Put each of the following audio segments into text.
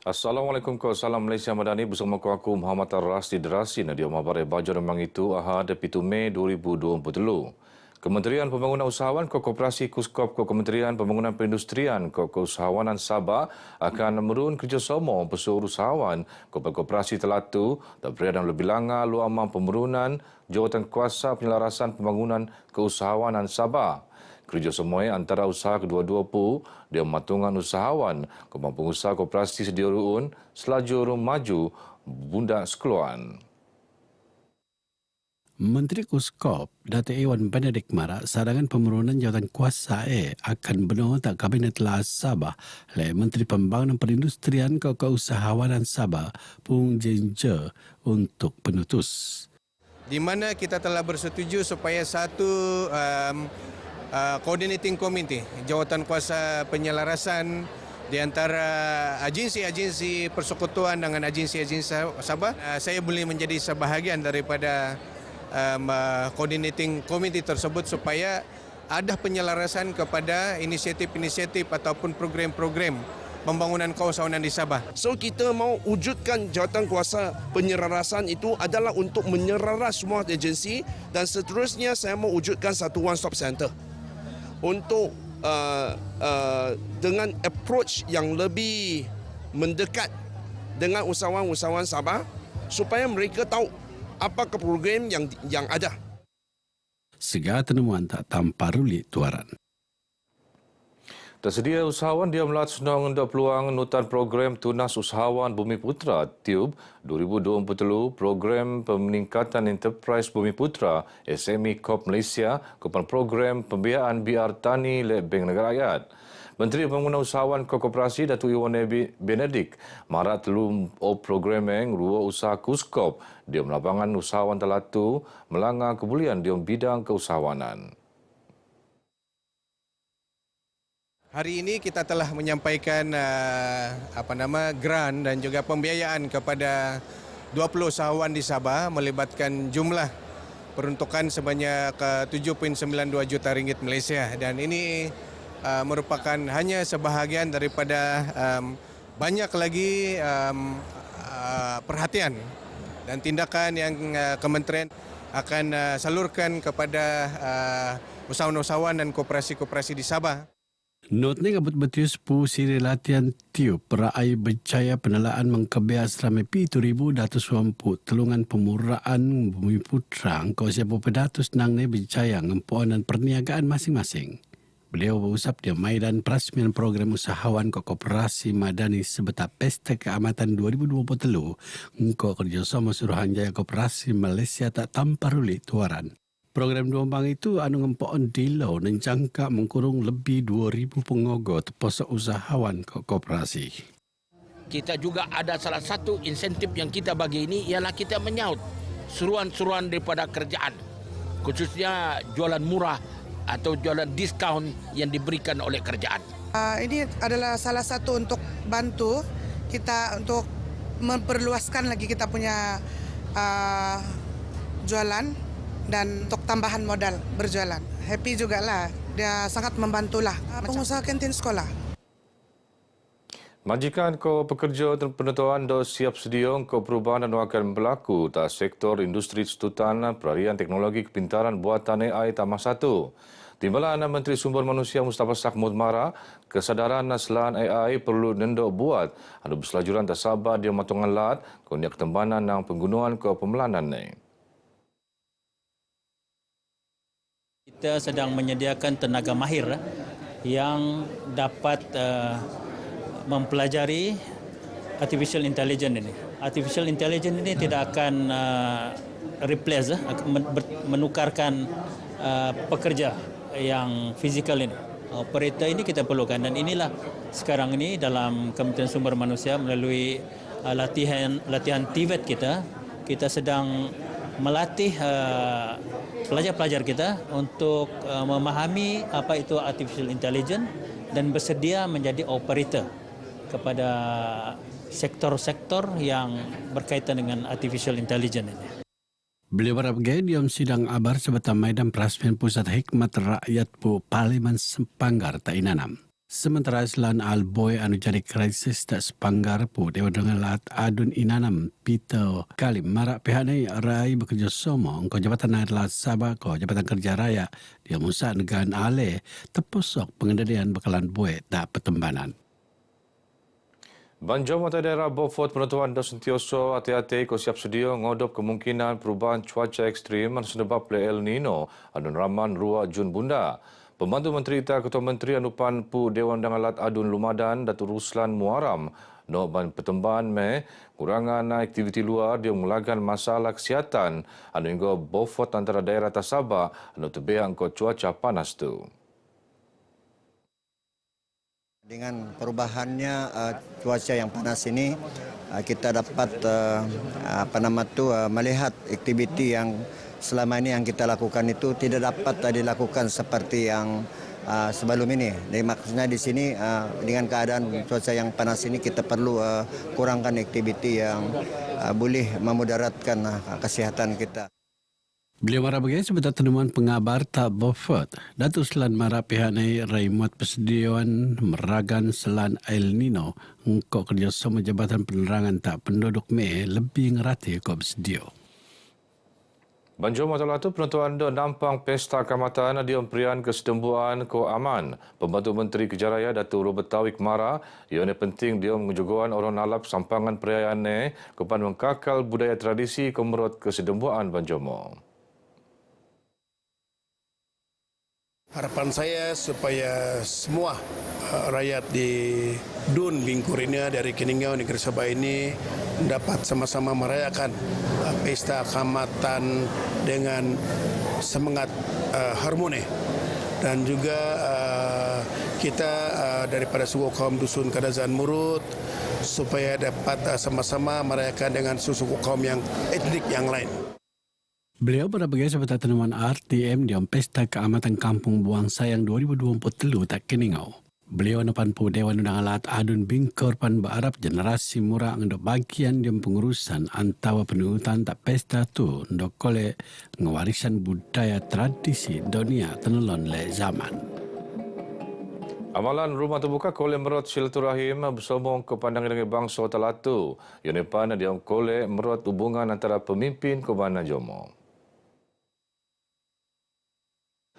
Assalamualaikum kau salam Malaysia Madani bersama aku Muhammad Ar-Rasdi Derasin di Omar Barai Bajar memang itu Ahad 7 Mei 2023. Kementerian Pembangunan Usahawan Koperasi Kuskop Kementerian Pembangunan Perindustrian Keusahawanan Sabah akan merun kerjasama bersama usahawan Koperasi Telatu dan Perniagaan Lebih Langa luaman pemerunan Jawatankuasa Penyelarasan Pembangunan Keusahawanan Sabah. Kerjasama antara usaha kedua-dua pu dia matungan usahawan kemampuan usaha koperasi sedia ruun selajur maju bundak sekeluan. Menteri Kuskop, Datuk Ewan Benedict Mara, sadangan pemerunan jawatan kuasa akan benar tak Kabinet Las Sabah oleh Menteri Pembangunan Perindustrian Keusahawanan Sabah, Pung Jenje untuk penutus. Di mana kita telah bersetuju supaya satu coordinating committee, jawatan kuasa penyelarasan di antara agensi-agensi persekutuan dengan agensi-agensi Sabah. Saya boleh menjadi sebahagian daripada coordinating committee tersebut supaya ada penyelarasan kepada inisiatif-inisiatif ataupun program-program pembangunan keusahawanan di Sabah. So kita mau wujudkan jawatan kuasa penyelarasan itu adalah untuk menyelaras semua agensi dan seterusnya saya mau wujudkan satu one stop center untuk dengan approach yang lebih mendekat dengan usahawan-usahawan Sabah supaya mereka tahu apakah program yang ada. Segala temuan tak tanpa rulik tuaran. Tersedia usahawan dia melat senang untuk peluang nutan program Tunas Usahawan Bumi Putra TUB 2023 program peningkatan enterprise Bumi Putra SME Corp Malaysia kepada program pembiayaan BR Tani oleh Bank Negara Rakyat. Menteri Pembangunan Usahawan Koperasi Datuk Ewan Benedict marat telum program yang ruang usaha Kuskop dia melapangan usahawan telatu melanggar kebulian di bidang keusahawanan. Hari ini kita telah menyampaikan grant dan juga pembiayaan kepada 20 usahawan di Sabah melibatkan jumlah peruntukan sebanyak 7.92 juta ringgit Malaysia dan ini merupakan hanya sebahagian daripada banyak lagi perhatian dan tindakan yang kementerian akan salurkan kepada usahawan-usahawan dan koperasi-koperasi di Sabah. Not ni kabut betius pu siri latihan tiup perai berjaya penelaan mengkebias ramai P2,000 datus wampu telungan pemuraan Bumi Putra engkau siapa pedatus nang ni berjaya ngempuan dan perniagaan masing-masing. Beliau berusap di Maidan Perasmian Program Usahawan Koperasi Madani sebetar Pesta Keamatan 2023 engkau kerjasama Suruhanjaya Koperasi Malaysia tak tanpa rulik tuaran. Program Dombang itu anu ngempon dilau dan jangka mengkurung lebih 2,000 pengogo terpaksa usahawan koperasi. Kita juga ada salah satu insentif yang kita bagi ini ialah kita menyaut seruan-seruan daripada kerjaan. Khususnya jualan murah atau jualan diskaun yang diberikan oleh kerjaan. Ini adalah salah satu untuk bantu kita untuk memperluaskan lagi kita punya jualan dan untuk tambahan modal berjualan. Happy juga lah, dia sangat membantulah pengusaha kantin sekolah. Majikan pekerja dan penentuan dah siap sedia ke perubahan dan akan berlaku tak sektor industri setutan perarian teknologi kepintaran buatan AI Tambah 1. Timbalan Menteri Sumber Manusia Mustafa Sakmud Mara, kesadaran selaan AI perlu nendok buat ada berselajuran tak sabar dia matungan lat konya ketembanan dan penggunaan ke pemelanan ni. Kita sedang menyediakan tenaga mahir yang dapat mempelajari artificial intelligence ini. Artificial intelligence ini tidak akan replace, menukarkan pekerja yang fizikal ini. Operator ini kita perlukan dan inilah sekarang ini dalam Kementerian Sumber Manusia melalui latihan TVET kita sedang melatih pelajar-pelajar kita untuk memahami apa itu artificial intelligence dan bersedia menjadi operator kepada sektor-sektor yang berkaitan dengan artificial intelligence ini. Beliau berabgai di sidang abar sebetar Maidan Perasmian Pusat Hikmat Rakyat Parlimen Sempanggar Tainanam. Sementara selan Alboy anu jadi krisis tak sepanggar pu dewa dengan lat adun inanam Peter kali marak pihak ni rai bekerjasama engkau Jabatan Air Sabah ko Jabatan Kerja Raya dia musa negaan ale tepusok pengendalian bekalan buai tak pertembanan. Banjir Mata Daerah Beaufort Penentuan Dan Sentioso hati-hati ko siap sedia ngodop kemungkinan perubahan cuaca ekstrim sebab El Nino adun raman ruak Jun Bunda. Pembantu Menteri Ketua Menteri Anupan Pu Dewan Dangalat Adun Lumadan Datuk Ruslan Muaram no ban pertembahan kurangan aktiviti luar dia mengulakan masalah kesihatan anu hingga Beaufort antara daerah atas Sabah anu terbiang ko cuaca panas tu. Dengan perubahannya cuaca yang panas ini, kita dapat melihat aktiviti yang selama ini yang kita lakukan itu tidak dapat dilakukan seperti yang sebelum ini. Jadi maksudnya di sini dengan keadaan cuaca yang panas ini kita perlu kurangkan aktiviti yang boleh memudaratkan kesehatan kita. Beliau marah bagi sebentar temuan pengabar tak Beaufort. Datuk Selan marah pihak ni raimuat persediaan meragan selan El Nino engkau kerjasama Jabatan Penerangan tak penduduk lebih ngerati kau bersedia. Banjir masalah itu penentuan dan nampang pesta kamatan di Perian Kesedembuan Ko Aman. Pembantu Menteri Kejaraya Datuk Robert Tawik Mara, ia penting dia mengujugan orang nalap sampangan perayaan ni kepada mengkakal budaya tradisi Kemerut Kesedembuan Banjomo. Harapan saya supaya semua rakyat di Dun Bingkur ini dari Keningau Negeri Sabah ini dapat sama-sama merayakan pesta kamatan dengan semangat harmoni dan juga kita daripada suku kaum dusun Kadazan Murut supaya dapat sama-sama merayakan dengan suku kaum yang etnik yang lain. Beliau berbagi sebagai temuan RTM di Pesta Keamatan Kampung Buang Sayang 2023 tak Keningau. Beliau napan pu Dewan Undang Alat Adun Bingkur pan berharap generasi murak untuk bagian di pengurusan antara penurutan tak pesta tu untuk kole ngewarisan budaya tradisi dunia tenelon le zaman. Amalan rumah terbuka kole merot silaturahim bersama kepandangan dengan bangsa Talatu. Yang depan dia kole merot hubungan antara pemimpin Kubana Jomo.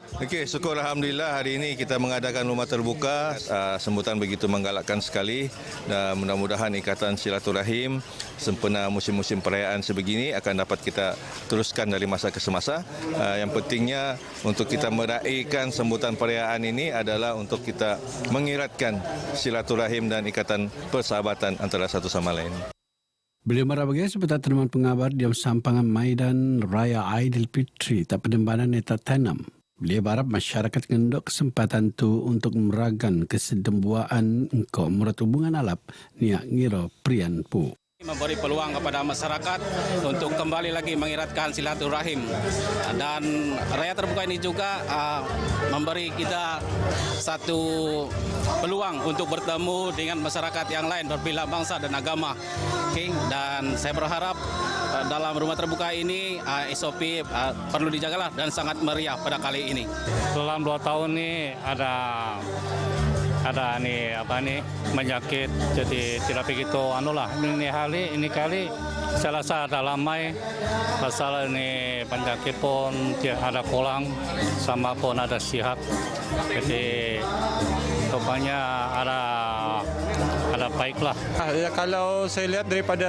Okey, syukur Alhamdulillah hari ini kita mengadakan rumah terbuka. Sambutan begitu menggalakkan sekali dan mudah-mudahan ikatan silaturahim sempena musim-musim perayaan sebegini akan dapat kita teruskan dari masa ke semasa. Yang pentingnya untuk kita meraihkan sambutan perayaan ini adalah untuk kita mengiratkan silaturahim dan ikatan persahabatan antara satu sama lain. Beliau merabagi sebagai temuan pengabar di sampangan Maidan Raya Aidilfitri tak penembanan neta tanam. Beliau berharap masyarakat ngendok kesempatan tu untuk meragan kesedembuaan engkau murat hubungan alap niak ngiro prian pu. Memberi peluang kepada masyarakat untuk kembali lagi mengiratkan silaturahim dan raya terbuka ini juga memberi kita satu peluang untuk bertemu dengan masyarakat yang lain berbelah bangsa dan agama. Dan saya berharap dalam rumah terbuka ini SOP perlu dijagalah dan sangat meriah pada kali ini. Dalam 2 tahun ini ada penyakit, jadi tidak begitu ini kali saya rasa ada lamai pasal ini penyakit pun ada kolang sama pun ada sihat, jadi rupanya ada baiklah. Ya, kalau saya lihat daripada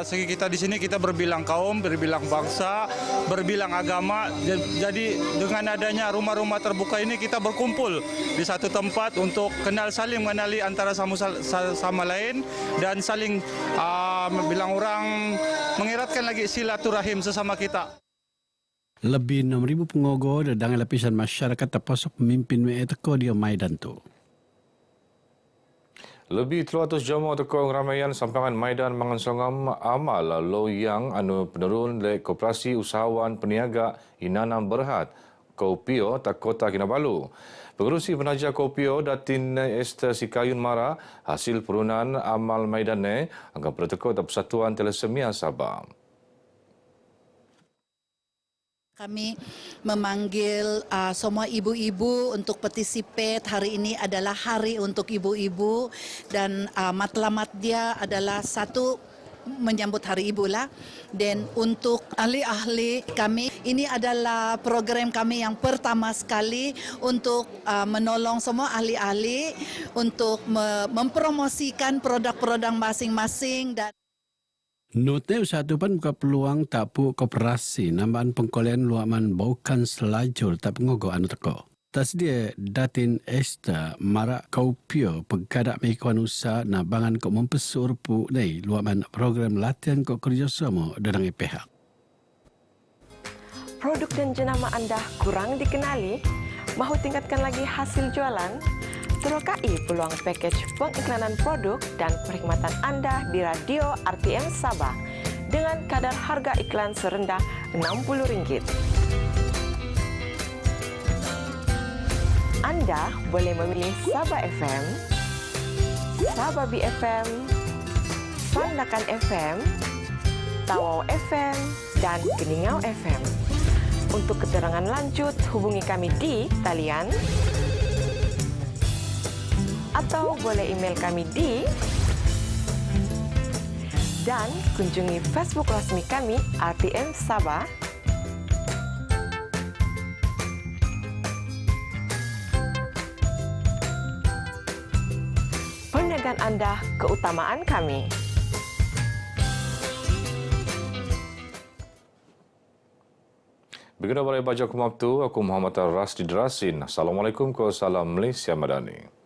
segi kita di sini kita berbilang kaum, berbilang bangsa, berbilang agama. Jadi dengan adanya rumah-rumah terbuka ini kita berkumpul di satu tempat untuk saling mengenali antara sama lain dan saling bilang orang mengiratkan lagi silaturahim sesama kita. Lebih 6,000 pengogo dan lapisan masyarakat terpasok pemimpin teko dia Maidan tu. Lebih 300 jamaah teko ramaian sampangan Maidan Mangansongam amal loyang anu penurun le Koperasi Usahawan Peniaga Inanam Berhad Kopio tak Kota Kinabalu. Pengerusi penaja Kopio Datin Esther Sikayun Mara hasil perunan amal Maidan ne akan berteko tak Persatuan Telesemia Sabah. Kami memanggil semua ibu-ibu untuk participate. Hari ini adalah hari untuk ibu-ibu dan matlamat dia adalah satu menyambut Hari Ibu lah. Dan untuk ahli-ahli kami, ini adalah program kami yang pertama sekali untuk menolong semua ahli-ahli untuk mempromosikan produk-produk masing-masing dan Note usaha tu pun buka peluang tapu koperasi nambahan pengkolean luaman baukan selajur tak pengogo anu teko. Tasdia Datin Esther Marak Kaupio pengkadak mekawan usaha nambangan kok mempesur pu nei luaman program latihan kok kerjasama dengan pihak. Produk dan jenama anda kurang dikenali? Mahu tingkatkan lagi hasil jualan? Terokai peluang pakej pengiklanan produk dan perkhidmatan anda di Radio RTM Sabah dengan kadar harga iklan serendah RM60. Anda boleh memilih Sabah FM, Sabah BFM, Sandakan FM, Tawau FM, dan Keningau FM. Untuk keterangan lanjut, hubungi kami di talian atau boleh email kami di dan kunjungi Facebook resmi kami RTM Sabah. Perniagaan anda keutamaan kami. Begini Balai Baja Kumab tu, aku Muhammad Rasdi Derasin. Assalamualaikum, salam Malaysia Madani.